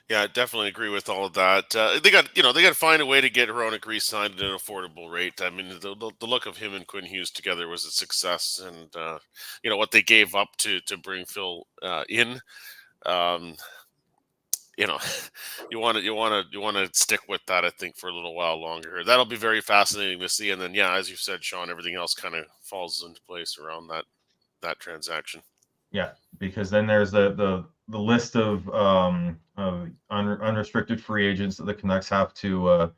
Yeah, I definitely agree with all of that. They got to find a way to get Hronik re-signed at an affordable rate. I mean, the look of him and Quinn Hughes together was a success, and what they gave up to bring Phil in. Um, you know, you want to stick with that. I think for a little while longer. That'll be very fascinating to see. And then, yeah, as you said, Sean, everything else kind of falls into place around that transaction. Yeah, because then there's the list of unrestricted free agents that the Canucks have to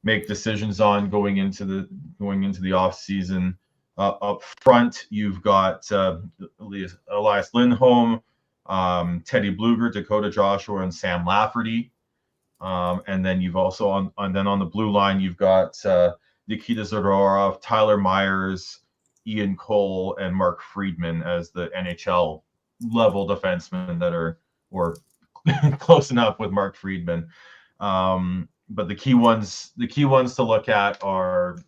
make decisions on going into the off season. Up front, you've got Elias Lindholm, Teddy Bluger, Dakota Joshua, and Sam Lafferty. And then you've also on the blue line, you've got Nikita Zadorov, Tyler Myers, Ian Cole, and Mark Friedman as the NHL level defensemen that are or close enough with Mark Friedman. But the key ones to look at are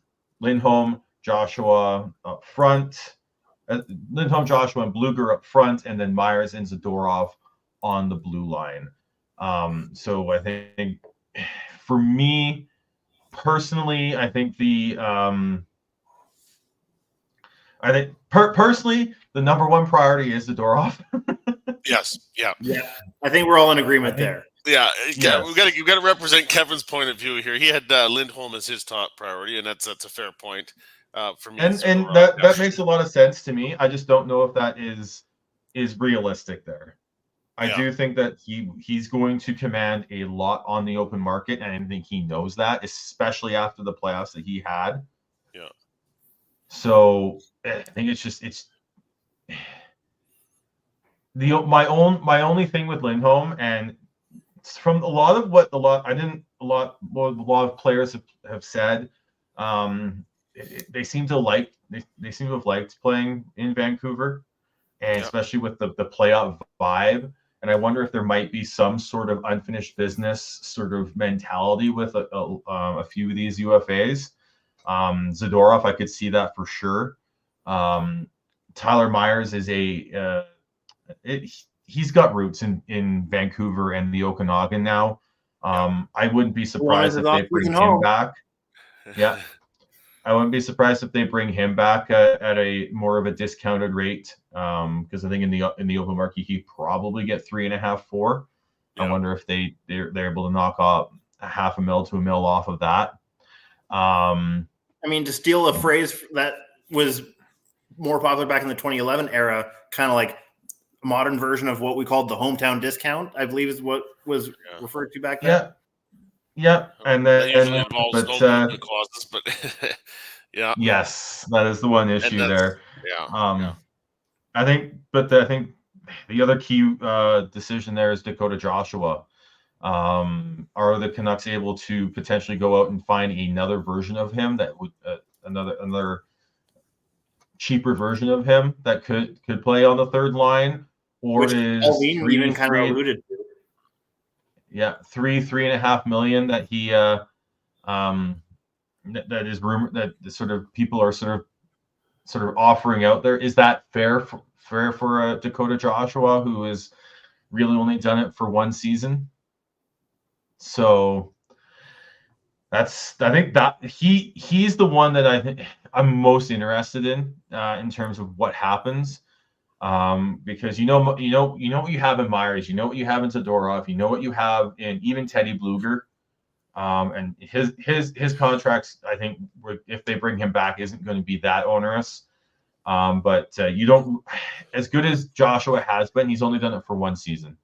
Lindholm, Joshua up front, Lindholm, Joshua, and Bluger up front, and then Myers and Zadorov on the blue line. So I think for me personally, I think personally the number one priority is Zadorov. Yes. Yeah. Yeah, I think we're all in agreement there. Yeah, Yes. we've got to represent Kevin's point of view here. He had Lindholm as his top priority, and that's a fair point for me. And Zadorov, that makes a lot of sense to me. I just don't know if that is realistic there. I Yeah. do think that he's going to command a lot on the open market, and I think he knows that, especially after the playoffs that he had. Yeah. So I think it's my only thing with Lindholm, and it's from a lot of what a lot of players have said. They seem to have liked playing in Vancouver, and Yeah. especially with the playoff vibe. And I wonder if there might be some sort of unfinished business sort of mentality with a few of these UFAs. Zadorov, I could see that for sure. Tyler Myers is he's got roots in Vancouver and the Okanagan now. I wouldn't be surprised if they bring him back. Yeah. I wouldn't be surprised if they bring him back at a more of a discounted rate, because I think in the open market he probably get 3.5, 4. Yeah. I wonder if they're able to knock off a $500,000 to $1 million off of that. I mean, to steal a phrase that was more popular back in the 2011 era, kind of like a modern version of what we called the hometown discount, I believe is what was referred to back then. Yeah, and then that usually involves no movement clauses, but yeah. Yes, that is the one issue there. Yeah. I think the other key decision there is Dakota Joshua. Are the Canucks able to potentially go out and find another version of him that would another cheaper version of him that could play on the third line, or which is even kind of alluded to? Yeah, 3.5 million that he that is rumored that the sort of people are sort of offering out there. Is that fair for Dakota Joshua, who has really only done it for one season? So I think that he's the one that I think I'm most interested in terms of what happens. Because you know what you have in Myers, you know what you have in Zadorov, you know what you have in even Teddy Bluger, and his contracts, I think, if they bring him back, isn't going to be that onerous. But you don't, as good as Joshua has been, he's only done it for one season.